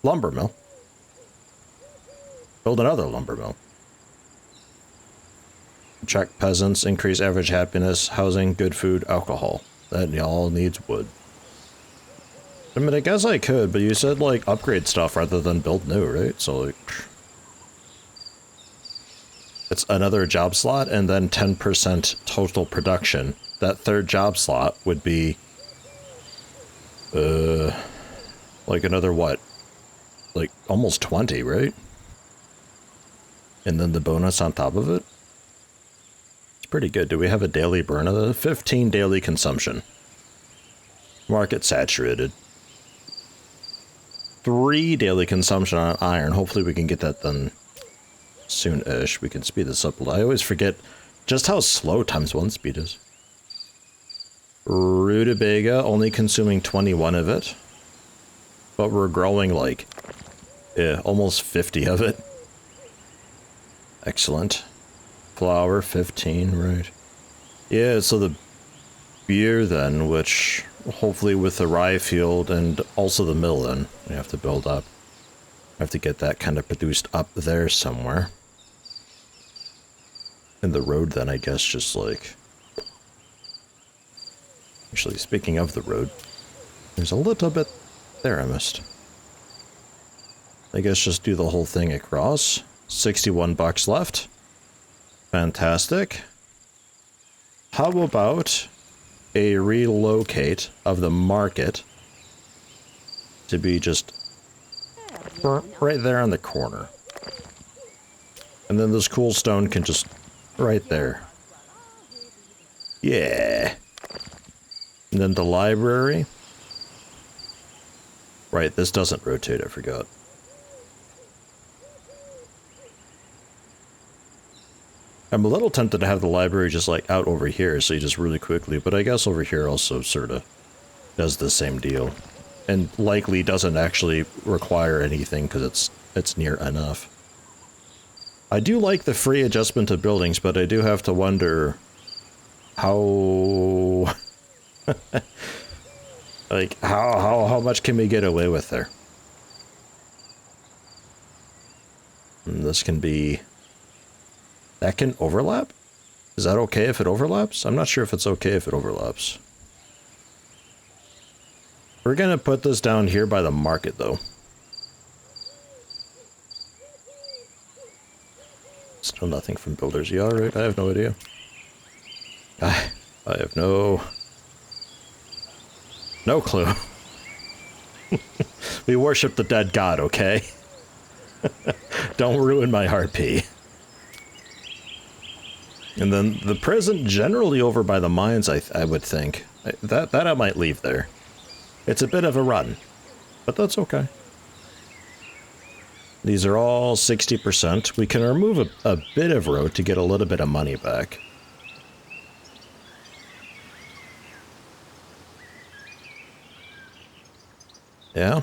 lumber mill. Build another lumber mill. Check peasants, increase average happiness, housing, good food, alcohol. That all needs wood. I mean, I guess I could, but you said, like, upgrade stuff rather than build new, right? So, like... It's another job slot and then 10% total production. That third job slot would be... like another what? Like, almost 20, right? And then the bonus on top of it? It's pretty good. Do we have a daily burn of the 15 daily consumption? Market saturated. 3 daily consumption on iron. Hopefully we can get that done soon-ish. We can speed this up a little. I always forget just how slow ×1 speed is. Rutabaga, only consuming 21 of it. But we're growing like, almost 50 of it. Excellent. Flour, 15, right. Yeah, so the beer then, which hopefully with the rye field and also the mill then, we have to build up. I have to get that kind of produced up there somewhere. And the road then, I guess, just like... Actually, speaking of the road, there's a little bit there I missed. I guess just do the whole thing across. 61 bucks left. Fantastic. How about a relocate of the market to be just right there on the corner. And then this cool stone can just right there. Yeah. And then the library. Right, this doesn't rotate, I forgot. I'm a little tempted to have the library just like out over here, so you just really quickly, but I guess over here also sort of does the same deal. And likely doesn't actually require anything because it's near enough. I do like the free adjustment of buildings, but I do have to wonder how like how much can we get away with there? And this can be... That can overlap? Is that okay if it overlaps? I'm not sure if it's okay if it overlaps. We're gonna put this down here by the market, though. Still nothing from builders. You alright? I have no idea. I have no clue. We worship the dead god, okay? Don't ruin my RP. And then the prison generally over by the mines, I would think. That I might leave there. It's a bit of a run, but that's okay. These are all 60%. We can remove a bit of road to get a little bit of money back. Yeah.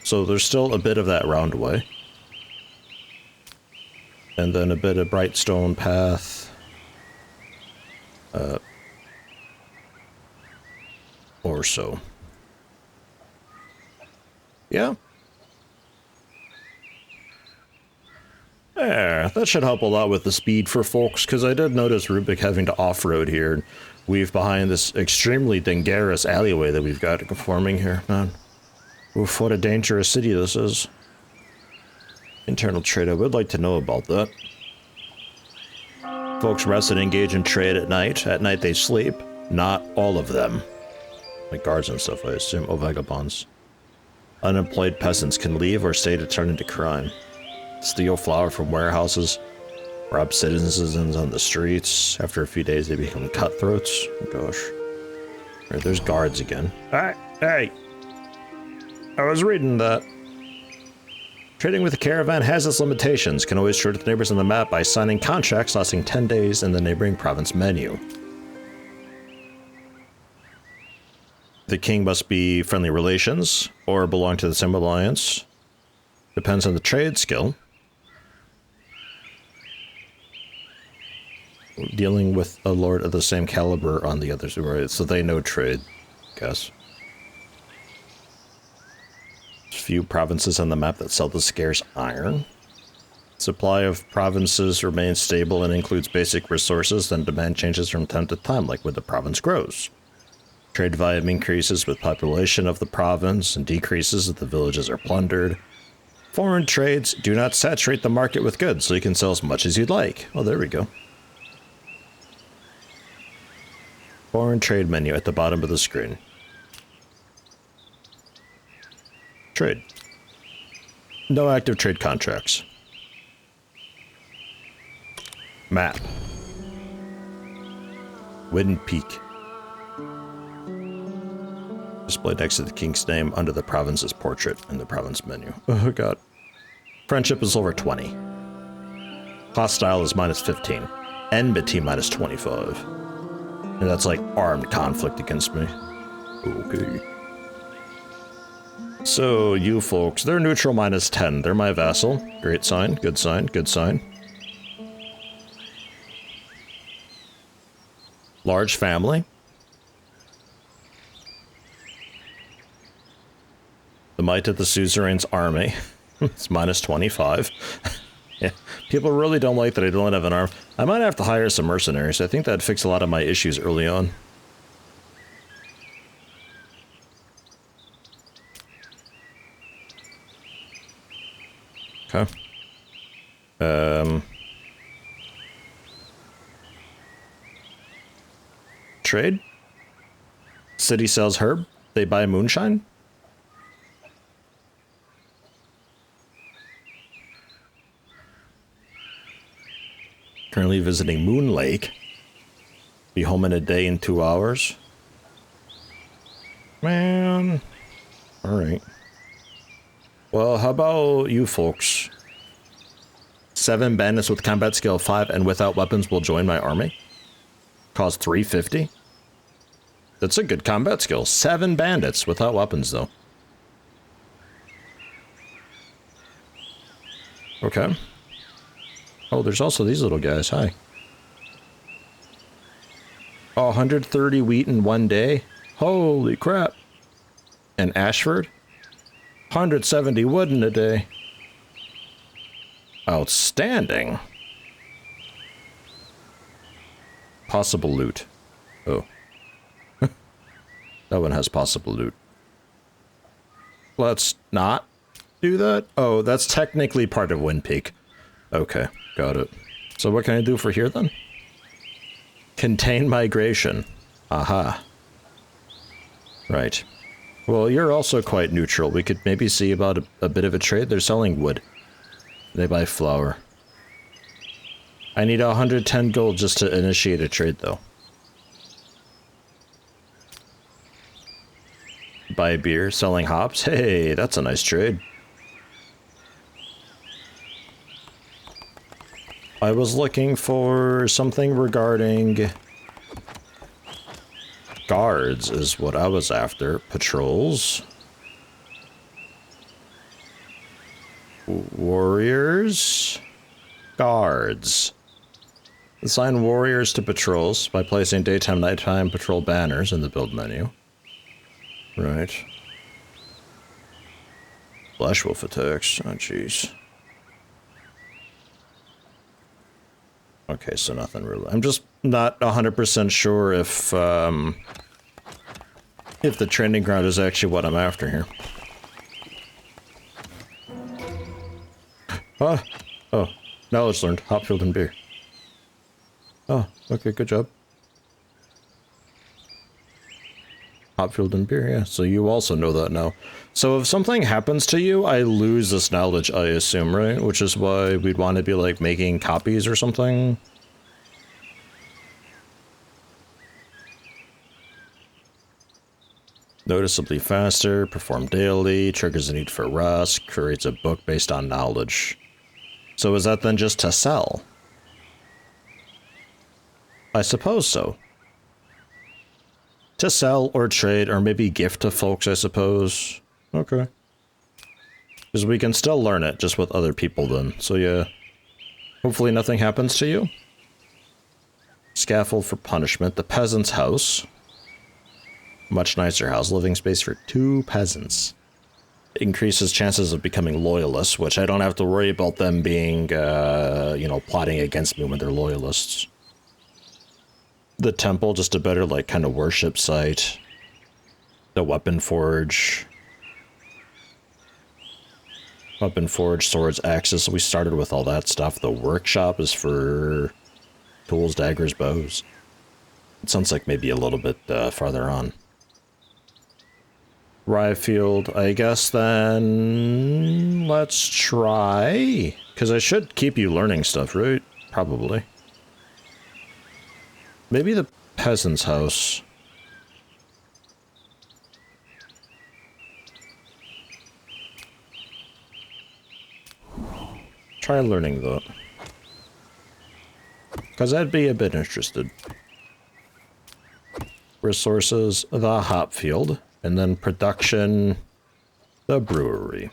So there's still a bit of that roundway. And then a bit of bright stone path. Or so. Yeah. There, that should help a lot with the speed for folks, because I did notice Rubik having to off-road here and weave behind this extremely dangerous alleyway that we've got forming here, man. Oof, what a dangerous city this is. Internal trade, I would like to know about that. Folks rest and engage in trade at night. At night they sleep. Not all of them. Like guards and stuff, I assume. Oh, vagabonds. Unemployed peasants can leave or stay to turn into crime. Steal flour from warehouses. Rob citizens on the streets. After a few days they become cutthroats. Oh, gosh. Right, there's guards again. Hey! I was reading that. Trading with a caravan has its limitations. Can always trade with neighbors on the map by signing contracts lasting 10 days in the neighboring province menu. The king must be friendly relations or belong to the same alliance. Depends on the trade skill. Dealing with a lord of the same caliber on the other side, so they know trade, I guess. few provinces on the map that sell the scarce iron. Supply of provinces remains stable and includes basic resources, then demand changes from time to time, like when the province grows. Trade volume increases with population of the province and decreases if the villages are plundered. Foreign trades do not saturate the market with goods, so you can sell as much as you'd like. Oh, there we go. Foreign trade menu at the bottom of the screen. Trade. No active trade contracts. Map. Wind Peak. Displayed next to the king's name under the province's portrait in the province menu. Oh god. Friendship is over 20. Hostile is minus 15. Enmity minus 25. And that's like armed conflict against me. Okay. So, you folks, they're neutral minus 10. They're my vassal. Great sign, good sign, good sign. Large family. The might of the suzerain's army. It's minus 25. Yeah, people really don't like that I don't have an arm. I might have to hire some mercenaries. I think that'd fix a lot of my issues early on. Okay. Trade? City sells herb. They buy moonshine? Currently visiting Moon Lake. Be home in a day and 2 hours. Man. Alright. Well, how about you folks? 7 bandits with combat skill 5 and without weapons will join my army. Cost 350. That's a good combat skill. 7 bandits without weapons, though. Okay. Oh, there's also these little guys. Hi. Oh, 130 wheat in 1 day? Holy crap. And Ashford? 170 wood in a day. Outstanding. Possible loot. Oh. That one has possible loot. Let's not do that. Oh, that's technically part of Wind Peak. Okay, got it. So what can I do for here then? Contain migration. Aha. Right. Well, you're also quite neutral. We could maybe see about a bit of a trade. They're selling wood. They buy flour. I need 110 gold just to initiate a trade, though. Buy beer, selling hops. Hey, that's a nice trade. I was looking for something regarding guards is what I was after. Patrols. Warriors. Guards. Assign warriors to patrols by placing daytime, nighttime patrol banners in the build menu. Right. Flash wolf attacks. Oh, jeez. Okay, so nothing really. I'm just not 100% sure if the training ground is actually what I'm after here. Oh, oh, knowledge learned. Hopfield and beer. Oh, okay, good job. Hopfield and beer, yeah. So you also know that now. So if something happens to you, I lose this knowledge, I assume, right? Which is why we'd want to be, like, making copies or something. Noticeably faster, perform daily, triggers the need for rest, creates a book based on knowledge. So is that then just to sell? I suppose so. To sell or trade or maybe gift to folks, I suppose. Okay. Because we can still learn it just with other people then. So yeah. Hopefully nothing happens to you. Scaffold for punishment. The peasant's house. Much nicer house. Living space for 2 peasants. increases chances of becoming loyalists, which I don't have to worry about them being, you know, plotting against me when they're loyalists. The temple, just a better, like, kind of worship site. The weapon forge. Weapon forge, swords, axes. We started with all that stuff. The workshop is for tools, daggers, bows. It sounds like maybe a little bit farther on. Rye field, I guess then let's try. Because I should keep you learning stuff, right? Probably. Maybe the peasant's house. Try learning that. Because I'd be a bit interested. Resources, the hop field. And then production, the brewery.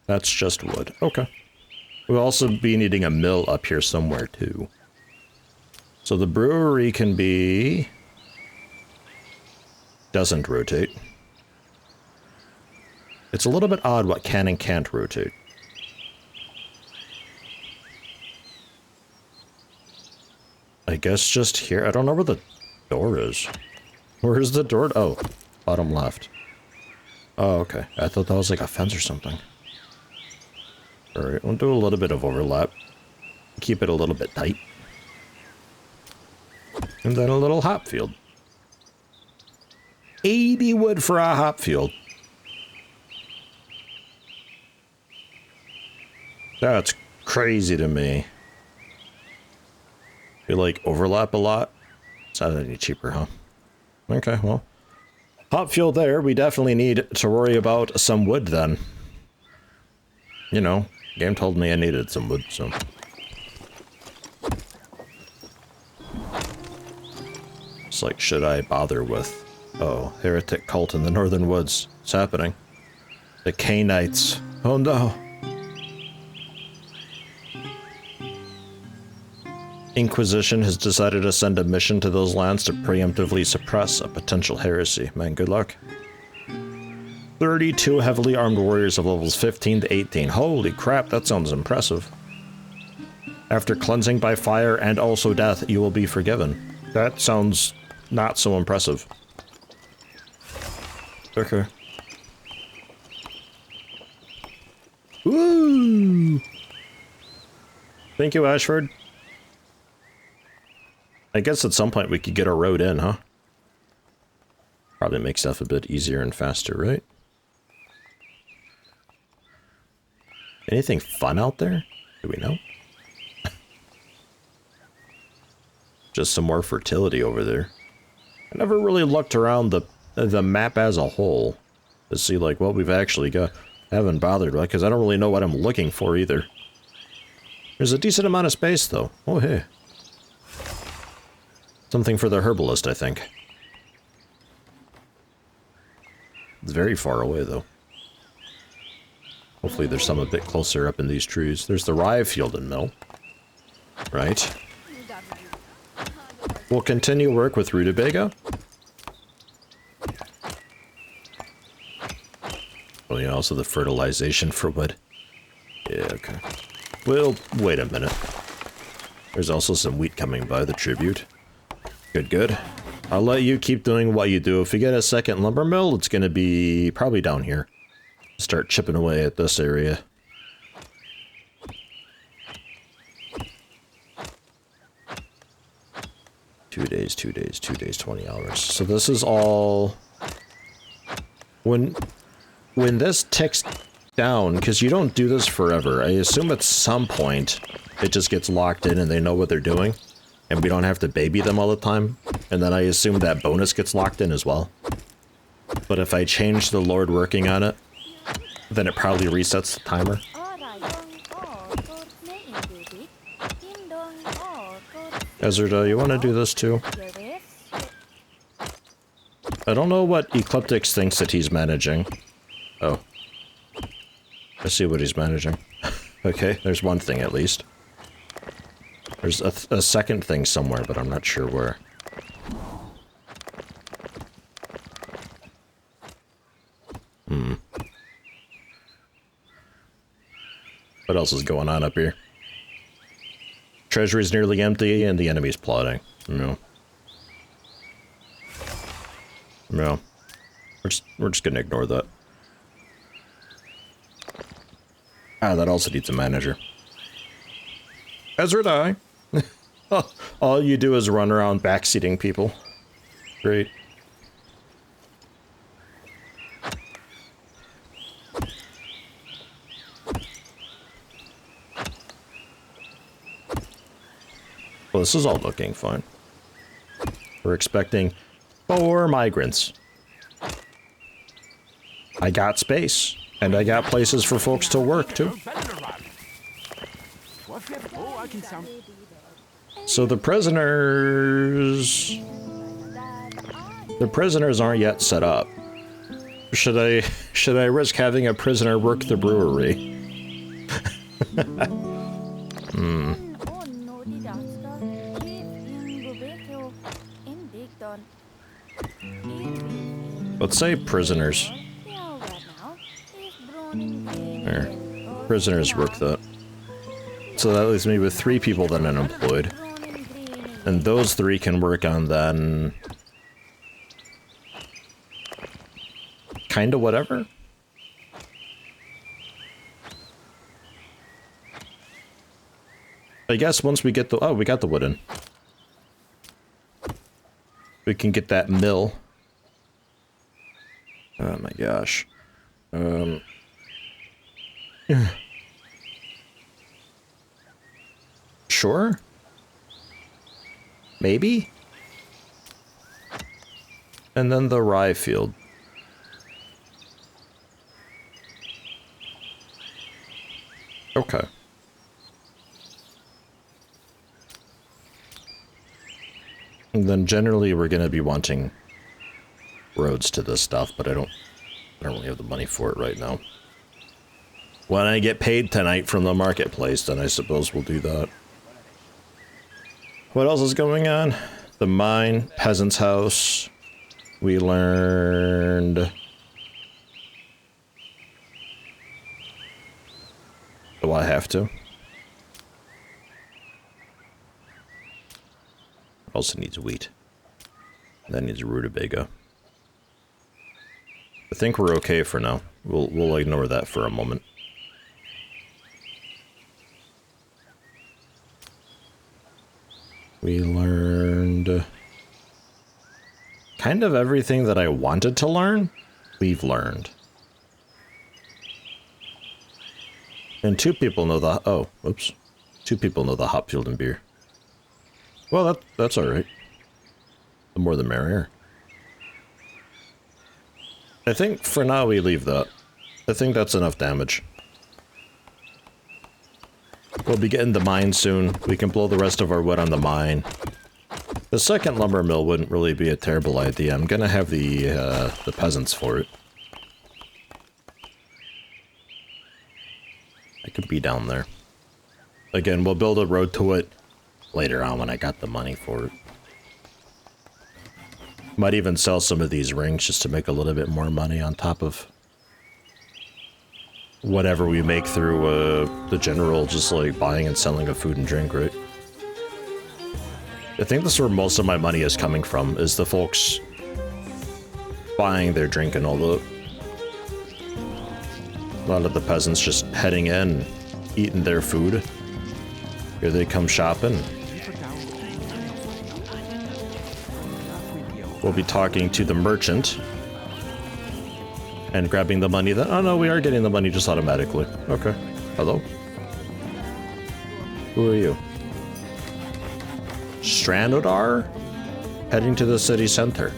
That's just wood. Okay. We'll also be needing a mill up here somewhere too. So the brewery can be... doesn't rotate. It's a little bit odd what can and can't rotate. I guess just here. I don't know where the door is. Where's the door? Oh, bottom left. Oh, okay. I thought that was like a fence or something. Alright, we'll do a little bit of overlap. Keep it a little bit tight. And then a little hop field. 80 wood for a hop field. That's crazy to me. You like overlap a lot? It's not any cheaper, huh? Okay, well. Hop fuel there. We definitely need to worry about some wood then. You know, game told me I needed some wood, so. It's like, should I bother with... Oh, heretic cult in the northern woods. It's happening. The Cainites. Oh no. Inquisition has decided to send a mission to those lands to preemptively suppress a potential heresy. Man, good luck. 32 heavily armed warriors of levels 15 to 18. Holy crap, that sounds impressive. After cleansing by fire and also death, you will be forgiven. That sounds not so impressive. Okay. Woo! Thank you, Ashford. I guess at some point we could get a road in, huh? Probably make stuff a bit easier and faster, right? Anything fun out there? Do we know? Just some more fertility over there. I never really looked around the map as a whole to see like what we've actually got. I haven't bothered, right? Because I don't really know what I'm looking for either. There's a decent amount of space though. Oh hey. Something for the herbalist, I think. It's very far away, though. Hopefully there's some a bit closer up in these trees. There's the rye field and mill. Right. We'll continue work with rutabaga. Oh yeah, also the fertilization for wood. Yeah, okay. Well, wait a minute. There's also some wheat coming by, the tribute. Good, good. I'll let you keep doing what you do. If you get a second lumber mill, it's going to be probably down here. Start chipping away at this area. Two days, 20 hours. So this is all... When this ticks down, because you don't do this forever, I assume at some point it just gets locked in and they know what they're doing. And we don't have to baby them all the time. And then I assume that bonus gets locked in as well. But if I change the Lord working on it, then it probably resets the timer. Ezra, you want to do this too? I don't know what Ecliptics thinks that he's managing. Oh. I see what he's managing. Okay, there's one thing at least. There's a second thing somewhere, but I'm not sure where. What else is going on up here? Treasury's nearly empty and the enemy's plotting. No. No. We're just gonna ignore that. Ah, that also needs a manager. Ezra die. All you do is run around backseating people. Great. Well, this is all looking fine. We're expecting 4 migrants. I got space, and I got places for folks to work, too. So the prisoners... The prisoners aren't yet set up. Should I risk having a prisoner work the brewery? Let's say prisoners. There. Prisoners work that. So that leaves me with 3 people that are unemployed. And those 3 can work on then... kinda whatever? I guess once we get the... oh, we got the wood in. We can get that mill. Oh my gosh. Sure? Maybe? And then the rye field. Okay. And then generally we're gonna be wanting roads to this stuff, but I don't really have the money for it right now. When I get paid tonight from the marketplace, then I suppose we'll do that. What else is going on? The mine, peasant's house. We learned... do I have to? Also needs wheat. That needs rutabaga. I think we're okay for now. We'll ignore that for a moment. We learned kind of everything that I wanted to learn. We've learned. And 2 people know the... oh, oops. 2 people know the hop field and beer. Well, that's alright. The more the merrier. I think for now we leave that. I think that's enough damage. We'll be getting the mine soon. We can blow the rest of our wood on the mine. The second lumber mill wouldn't really be a terrible idea. I'm gonna have the peasants for it. I could be down there. Again, we'll build a road to it later on when I got the money for it. Might even sell some of these rings just to make a little bit more money on top of whatever we make through the general, just like buying and selling of food and drink, right? I think that's where most of my money is coming from, is the folks buying their drink and all that. A lot of the peasants just heading in, eating their food. Here they come shopping. We'll be talking to the merchant and grabbing the money that... oh no, we are getting the money just automatically. Okay. Hello? Who are you? Strandodar? Heading to the city center.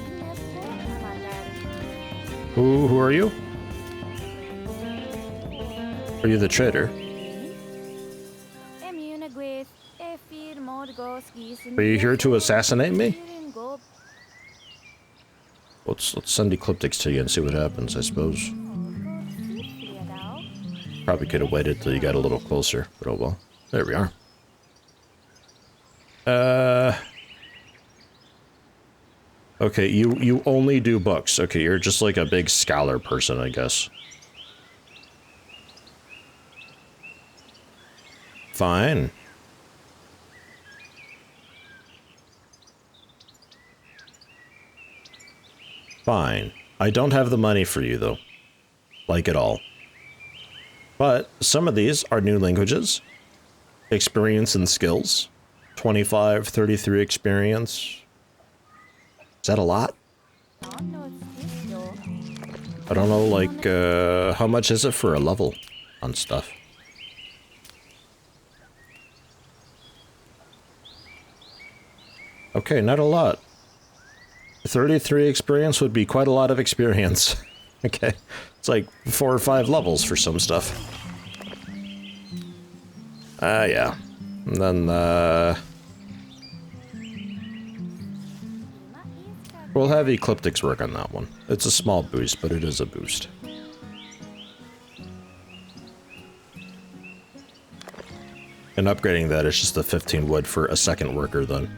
Who are you? Are you the trader? Are you here to assassinate me? Let's send ecliptics to you and see what happens, I suppose. Probably could have waited till you got a little closer, but oh well. There we are. Okay, you only do books. Okay, you're just like a big scholar person, I guess. Fine. Fine. I don't have the money for you, though. Like at all. But some of these are new languages. Experience and skills. 25, 33 experience. Is that a lot? I don't know, like, how much is it for a level on stuff? Okay, not a lot. 33 experience would be quite a lot of experience. Okay, it's like 4 or 5 levels for some stuff. Yeah. And then, we'll have Ecliptics work on that one. It's a small boost, but it is a boost. And upgrading that is just the 15 wood for a second worker then.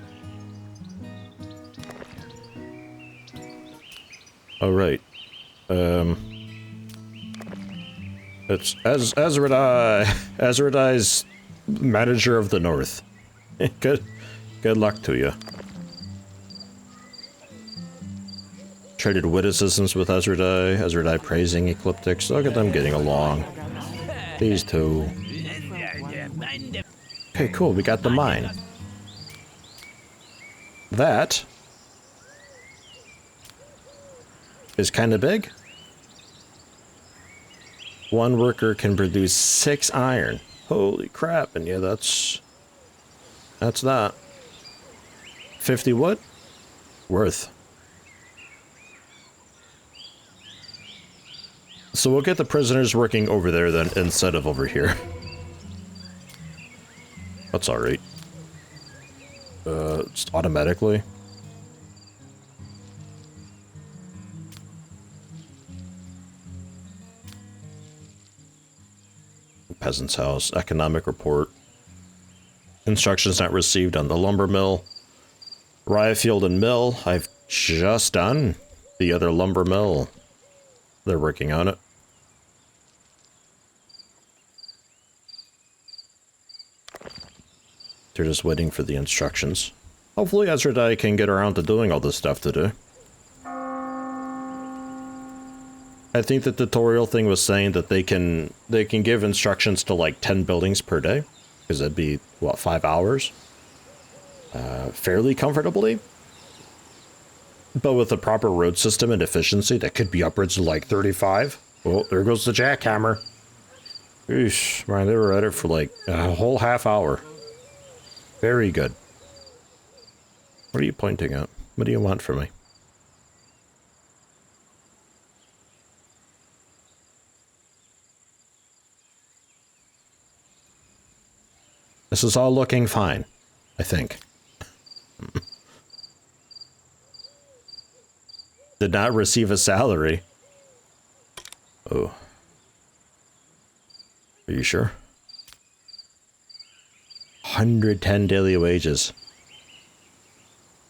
Oh, right. It's Azradai's manager of the North. Good luck to you. Traded witticisms with Azradai praising Ecliptics. Look at them getting along. These two. Okay, cool, we got the mine. That is kind of big. One worker can produce 6 iron. Holy crap, and yeah, that's that. 50 wood? Worth. So we'll get the prisoners working over there then, instead of over here. That's alright. Just automatically. Peasant's house, economic report. Instructions not received on the lumber mill. Rye field and mill, I've just done. The other lumber mill, they're working on it. They're just waiting for the instructions. Hopefully Azradai can get around to doing all this stuff today. I think the tutorial thing was saying that they can give instructions to like 10 buildings per day, because that'd be, what, 5 hours? Fairly comfortably. But with the proper road system and efficiency, that could be upwards to like 35. Oh, there goes the jackhammer. Eesh, man, they were at it for like a whole half hour. Very good. What are you pointing at? What do you want from me? This is all looking fine, I think. Did not receive a salary. Oh. Are you sure? 110 daily wages.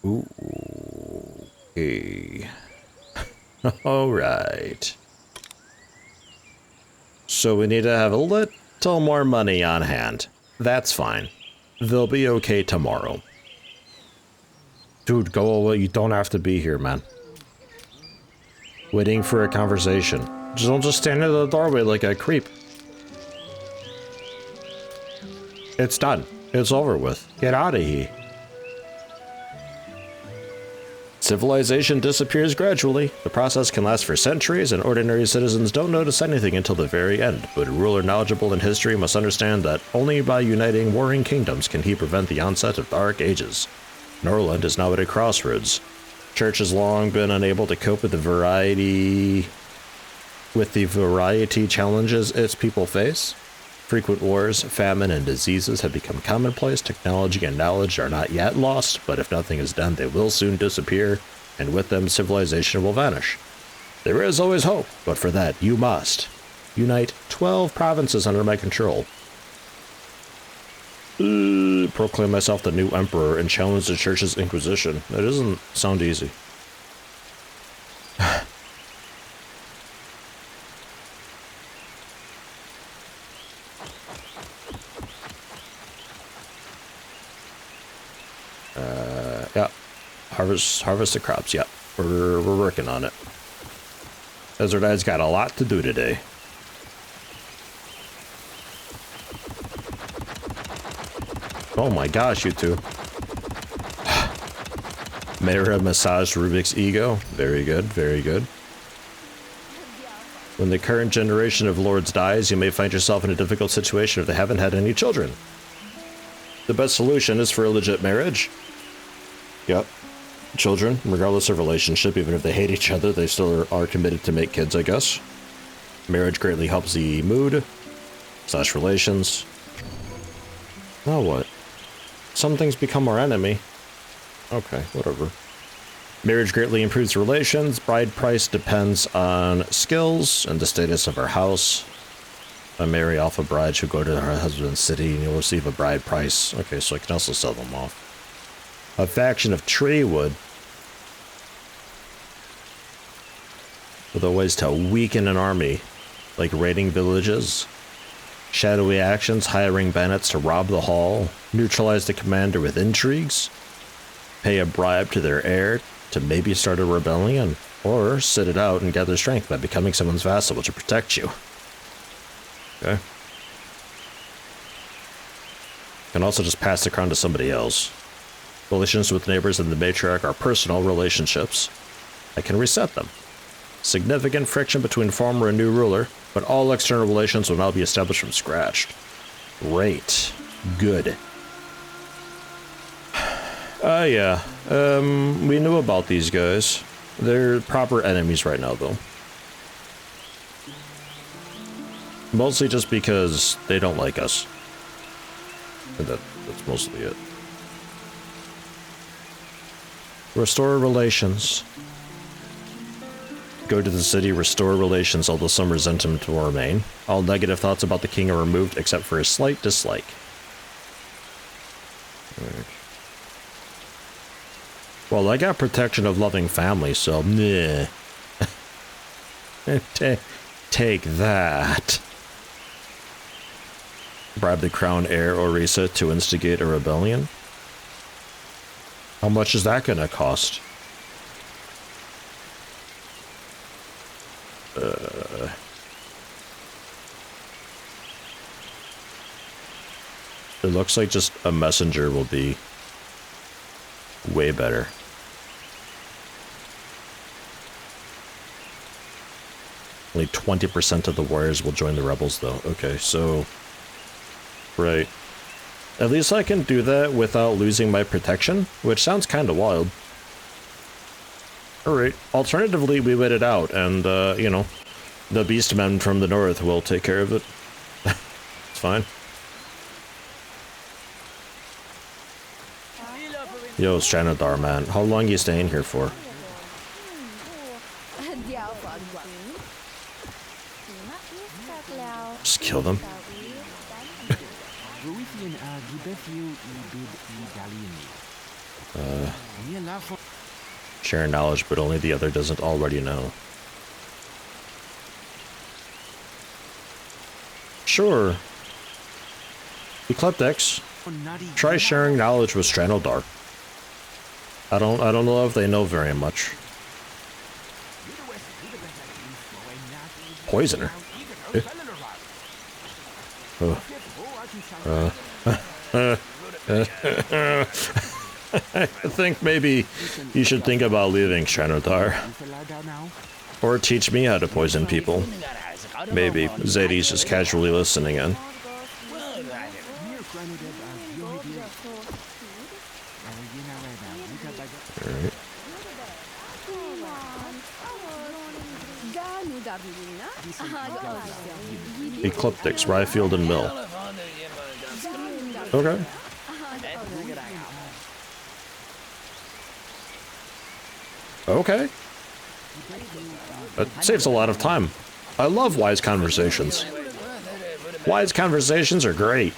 Ooh. Okay. Alright. So we need to have a little more money on hand. That's fine. They'll be okay tomorrow. Dude, go away. You don't have to be here, man. Waiting for a conversation. Don't just stand in the doorway like a creep. It's done. It's over with. Get out of here. Civilization disappears gradually. The process can last for centuries, and ordinary citizens don't notice anything until the very end. But a ruler knowledgeable in history must understand that only by uniting warring kingdoms can he prevent the onset of dark ages. Norland is now at a crossroads. Church has long been unable to cope with the variety challenges its people face. Frequent wars, famine, and diseases have become commonplace. Technology and knowledge are not yet lost, but if nothing is done, they will soon disappear, and with them, civilization will vanish. There is always hope, but for that, you must unite 12 provinces under my control. Proclaim myself the new emperor and challenge the church's inquisition. That doesn't sound easy. harvest the crops. Yeah, we're working on it. Desert Eye's got a lot to do today. Oh my gosh, you two. Mayra massaged Rubik's ego. Very good, very good. When the current generation of lords dies, you may find yourself in a difficult situation if they haven't had any children. The best solution is for a legit marriage. Yep. Children, regardless of relationship, even if they hate each other, they still are committed to make kids, I guess. Marriage greatly helps the mood / relations. Now what? Some things become our enemy. Okay, whatever. Marriage greatly improves relations. Bride price depends on skills and the status of our house. I marry off a bride who go to her husband's city and you'll receive a bride price. Okay, so I can also sell them off. A faction of Treewood. With a ways to weaken an army, like raiding villages. Shadowy actions, hiring bandits to rob the hall. Neutralize the commander with intrigues. Pay a bribe to their heir to maybe start a rebellion, or sit it out and gather strength by becoming someone's vassal to protect you. Okay. Can also just pass the crown to somebody else. Relations with neighbors and the matriarch are personal relationships. I can reset them. Significant friction between former and new ruler, but all external relations will now be established from scratch. Great. Good. Yeah. We knew about these guys. They're proper enemies right now, though. Mostly just because they don't like us. And that's mostly it. Restore relations. Go to the city, restore relations, although some resentment will remain. All negative thoughts about the king are removed except for a slight dislike. Right. Well, I got protection of loving family, so meh. Take that. Bribe the crown heir Orisa to instigate a rebellion? How much is that gonna cost? It looks like just a messenger will be way better. Only 20% of the warriors will join the rebels, though. Okay, so... Right. At least I can do that without losing my protection, which sounds kind of wild. Alright. Alternatively, we wait it out, and, you know, the beastmen from the north will take care of it. It's fine. Yo, Stranadar, man. How long you staying here for? Just kill them. Share knowledge, but only the other doesn't already know. Sure. Ecliptics. Try sharing knowledge with Stranodar. I don't know if they know very much. Poisoner. I think maybe you should think about leaving Stranodar. Or teach me how to poison people. Maybe. Zadie's just casually listening in. Alright. Ecliptics, Ryefield and Mill. Okay. Okay. That saves a lot of time. I love wise conversations. Wise conversations are great.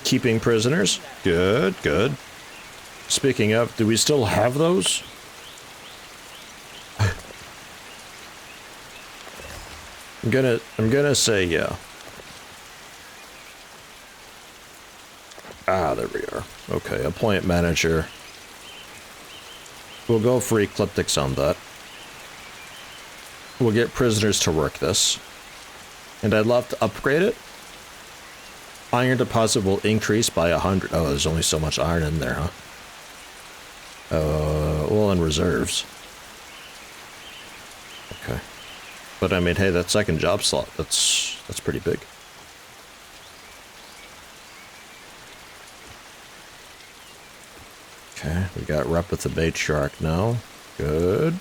Keeping prisoners. Good, good. Speaking of, do we still have those? I'm gonna say yeah. Ah, there we are. Okay, appoint manager. We'll go for ecliptics on that. We'll get prisoners to work this. And I'd love to upgrade it. Iron deposit will increase by 100. Oh, there's only so much iron in there, huh? Well, in reserves. Okay. But I mean, hey, that second job slot, that's pretty big. Okay, we got rep with the bait shark now. Good.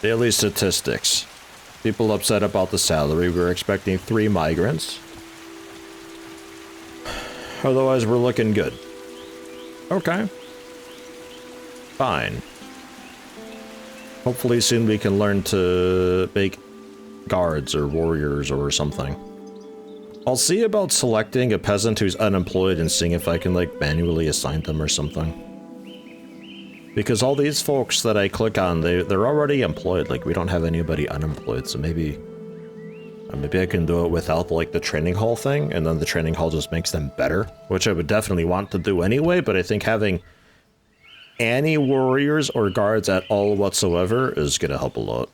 Daily statistics. People upset about the salary. We're expecting 3 migrants. Otherwise, we're looking good. Okay. Fine. Hopefully soon we can learn to make guards or warriors or something. I'll see about selecting a peasant who's unemployed and seeing if I can, like, manually assign them or something. Because all these folks that I click on, they're already employed. Like, we don't have anybody unemployed, so maybe I can do it without, like, the training hall thing, and then the training hall just makes them better, which I would definitely want to do anyway, but I think having any warriors or guards at all whatsoever is gonna help a lot.